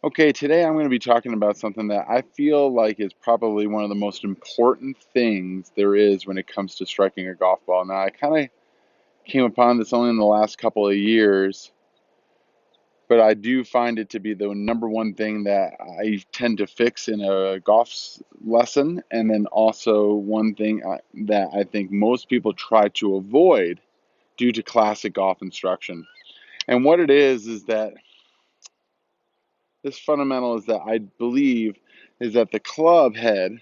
Okay, today I'm going to be talking about something that I feel like is probably one of the most important things there is when it comes to striking a golf ball. Now, I kind of came upon this only in the last couple of years, but I do find it to be the number one thing that I tend to fix in a lesson, and then also one thing that I think most people try to avoid due to classic golf instruction. And what it is that this fundamental is that I believe is that the club head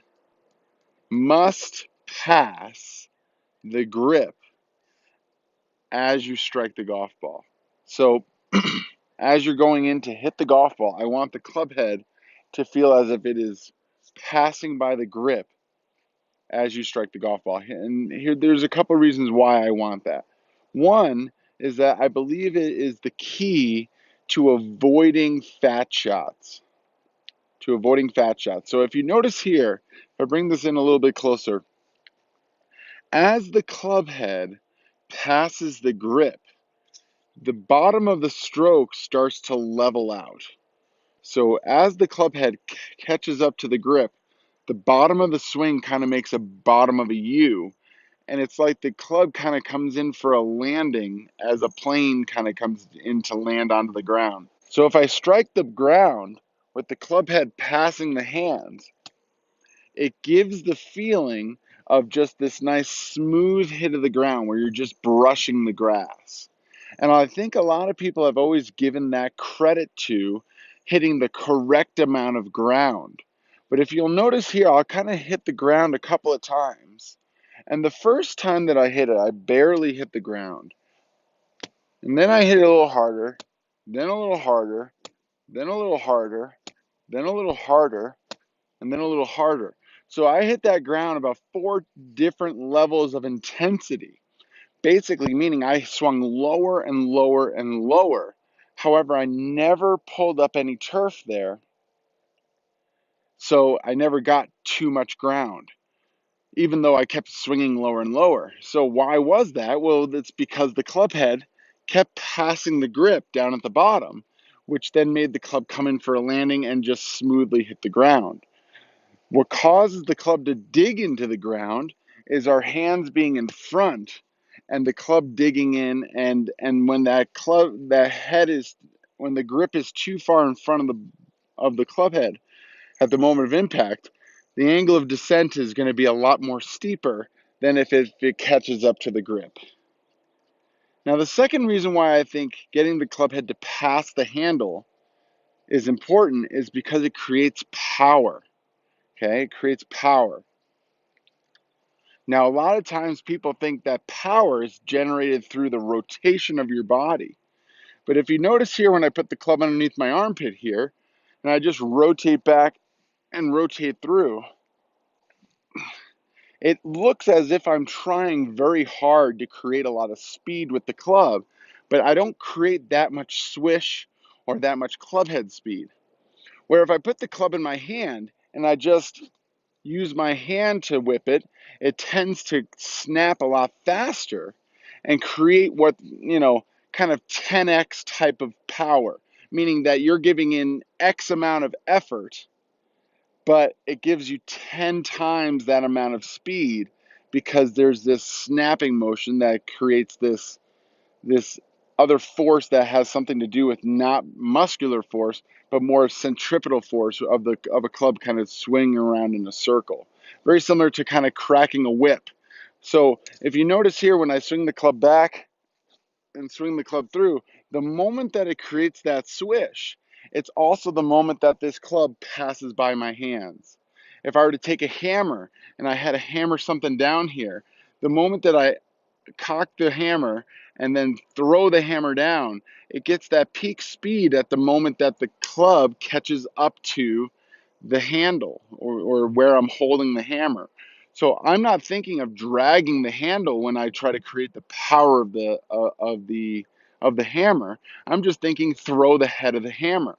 must pass the grip as you strike the golf ball. So as you're going in to hit the golf ball, I want the club head to feel as if it is passing by the grip as you strike the golf ball. And here there's a couple of reasons why I want that. One is that I believe it is the key to avoiding fat shots. So if you notice here, if I bring this in a little bit closer, as the club head passes the grip, the bottom of the stroke starts to level out. So as the club head catches up to the grip, the bottom of the swing kind of makes a bottom of a U. And it's like the club kind of comes in for a landing as a plane kind of comes in to land onto the ground. So if I strike the ground with the club head passing the hands, it gives the feeling of just this nice smooth hit of the ground where you're just brushing the grass. And I think a lot of people have always given that credit to hitting the correct amount of ground. But if you'll notice here, I'll kind of hit the ground a couple of times. And the first time that I hit it, I barely hit the ground. And then I hit it a little harder, then a little harder, then a little harder, then a little harder, and then a little harder. So I hit that ground about 4 different levels of intensity, basically meaning I swung lower and lower and lower. However, I never pulled up any turf there, so I never got too much ground, even though I kept swinging lower and lower. So why was that? Well, it's because the club head kept passing the grip down at the bottom, which then made the club come in for a landing and just smoothly hit the ground. What causes the club to dig into the ground is our hands being in front and the club digging in, and when when the grip is too far in front of the club head at the moment of impact, the angle of descent is going to be a lot more steeper than if it catches up to the grip. Now, the second reason why I think getting the club head to pass the handle is important is because it creates power. Okay, it creates power. Now, a lot of times people think that power is generated through the rotation of your body. But if you notice here, when I put the club underneath my armpit here, and I just rotate back and rotate through, it looks as if I'm trying very hard to create a lot of speed with the club, but I don't create that much swish or that much club head speed. Where if I put the club in my hand and I just use my hand to whip it, it tends to snap a lot faster and create what, kind of 10x type of power, meaning that you're giving in X amount of effort, but it gives you 10 times that amount of speed because there's this snapping motion that creates this other force that has something to do with not muscular force, but more centripetal force of a club kind of swinging around in a circle. Very similar to kind of cracking a whip. So if you notice here, when I swing the club back and swing the club through, the moment that it creates that swish, it's also the moment that this club passes by my hands. If I were to take a hammer and I had to hammer something down here, the moment that I cock the hammer and then throw the hammer down, it gets that peak speed at the moment that the club catches up to the handle or where I'm holding the hammer. So I'm not thinking of dragging the handle when I try to create the power of the hammer. I'm just thinking throw the head of the hammer.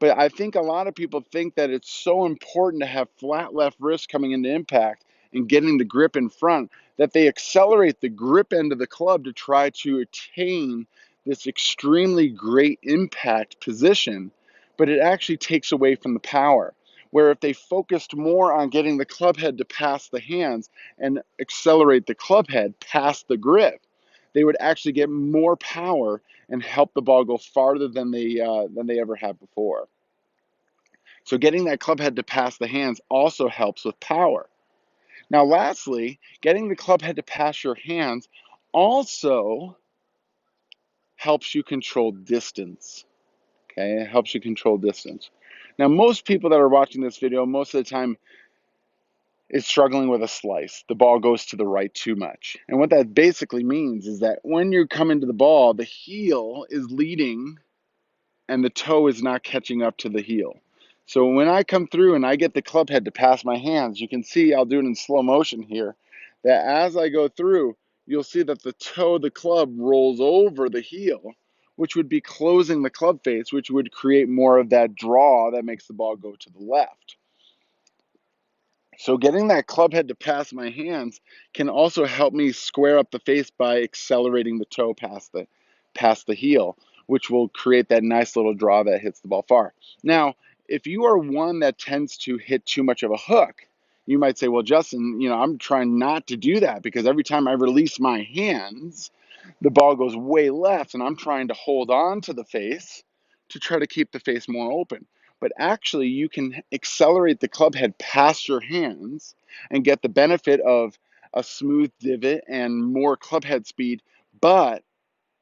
But I think a lot of people think that it's so important to have flat left wrist coming into impact and getting the grip in front that they accelerate the grip end of the club to try to attain this extremely great impact position. but it actually takes away from the power. Where if they focused more on getting the club head to pass the hands and accelerate the club head past the grip, they would actually get more power and help the ball go farther than they ever have before. So getting that club head to pass the hands also helps with power. Now, lastly, getting the club head to pass your hands also helps you control distance. Okay, it helps you control distance. Now, most people that are watching this video, most of the time, is struggling with a slice. The ball goes to the right too much. And what that basically means is that when you come into the ball, the heel is leading and the toe is not catching up to the heel. So when I come through and I get the club head to pass my hands, you can see, I'll do it in slow motion here, that as I go through, you'll see that the toe of the club rolls over the heel, which would be closing the club face, which would create more of that draw that makes the ball go to the left. So getting that club head to pass my hands can also help me square up the face by accelerating the toe past the heel, which will create that nice little draw that hits the ball far. Now, if you are one that tends to hit too much of a hook, you might say, well, Justin, I'm trying not to do that because every time I release my hands, the ball goes way left and I'm trying to hold on to the face to try to keep the face more open. But actually, you can accelerate the club head past your hands and get the benefit of a smooth divot and more club head speed, but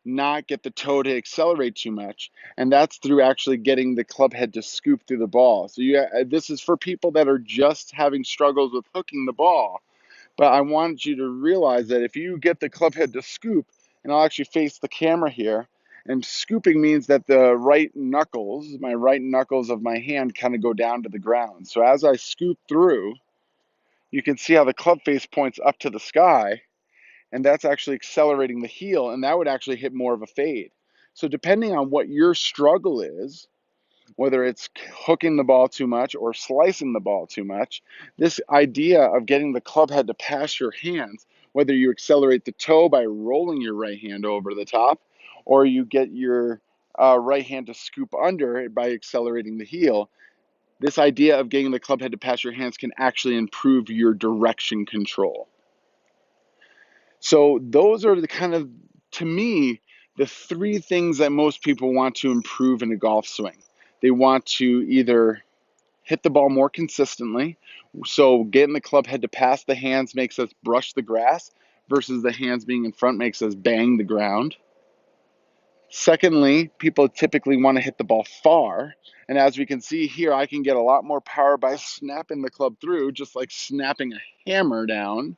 not get the toe to accelerate too much. And that's through actually getting the club head to scoop through the ball. So this is for people that are just having struggles with hooking the ball. But I want you to realize that if you get the club head to scoop, and I'll actually face the camera here, and scooping means that the my right knuckles of my hand kind of go down to the ground. So as I scoop through, you can see how the club face points up to the sky, and that's actually accelerating the heel, and that would actually hit more of a fade. So depending on what your struggle is, whether it's hooking the ball too much or slicing the ball too much, this idea of getting the club head to pass your hands, whether you accelerate the toe by rolling your right hand over the top, or you get your right hand to scoop under by accelerating the heel, this idea of getting the club head to pass your hands can actually improve your direction control. So those are the kind of, to me, the three things that most people want to improve in a golf swing. They want to either hit the ball more consistently. So getting the club head to pass the hands makes us brush the grass versus the hands being in front makes us bang the ground. Secondly, people typically want to hit the ball far. And as we can see here, I can get a lot more power by snapping the club through, just like snapping a hammer down,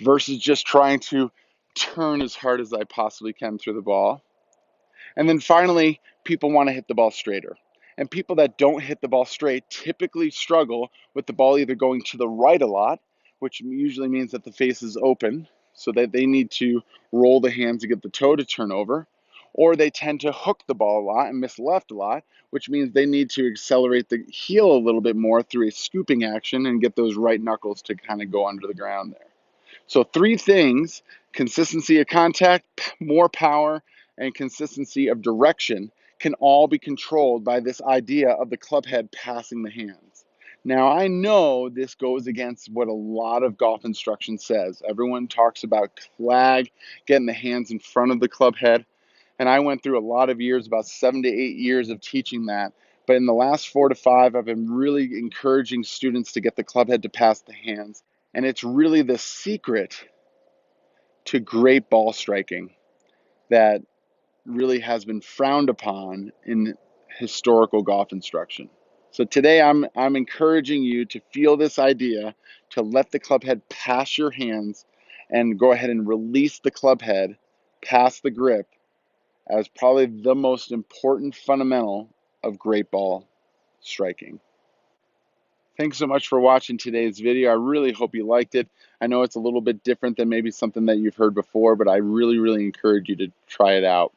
versus just trying to turn as hard as I possibly can through the ball. And then finally, people want to hit the ball straighter. And people that don't hit the ball straight typically struggle with the ball either going to the right a lot, which usually means that the face is open, so that they need to roll the hands to get the toe to turn over, or they tend to hook the ball a lot and miss left a lot, which means they need to accelerate the heel a little bit more through a scooping action and get those right knuckles to kind of go under the ground there. So three things: consistency of contact, more power, and consistency of direction can all be controlled by this idea of the club head passing the hands. Now, I know this goes against what a lot of golf instruction says. Everyone talks about flag, getting the hands in front of the club head. And I went through a lot of years, about 7 to 8 years of teaching that. But in the last 4 to 5, I've been really encouraging students to get the club head to pass the hands. And it's really the secret to great ball striking that really has been frowned upon in historical golf instruction. So today I'm encouraging you to feel this idea, to let the club head pass your hands and go ahead and release the club head past the grip as probably the most important fundamental of great ball striking. Thanks so much for watching today's video. I really hope you liked it. I know it's a little bit different than maybe something that you've heard before, but I really encourage you to try it out.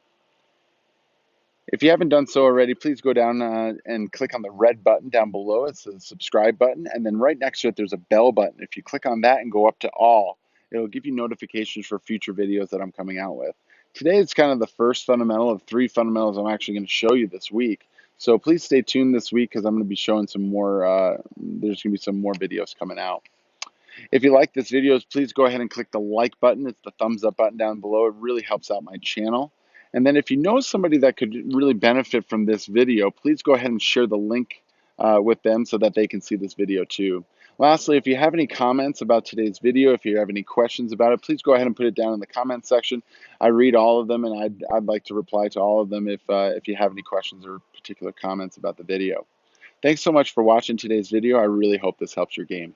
If you haven't done so already, please go down and click on the red button down below. It's the subscribe button. And then right next to it, there's a bell button. If you click on that and go up to all, it'll give you notifications for future videos that I'm coming out with. Today, it's kind of the first fundamental of 3 fundamentals I'm actually going to show you this week. So please stay tuned this week because I'm going to be showing some more, there's going to be some more videos coming out. If you like this video, please go ahead and click the like button. It's the thumbs up button down below. It really helps out my channel. And then if you know somebody that could really benefit from this video, please go ahead and share the link with them so that they can see this video too. Lastly, if you have any comments about today's video, if you have any questions about it, please go ahead and put it down in the comment section. I read all of them, and I'd like to reply to all of them if you have any questions or particular comments about the video. Thanks so much for watching today's video. I really hope this helps your game.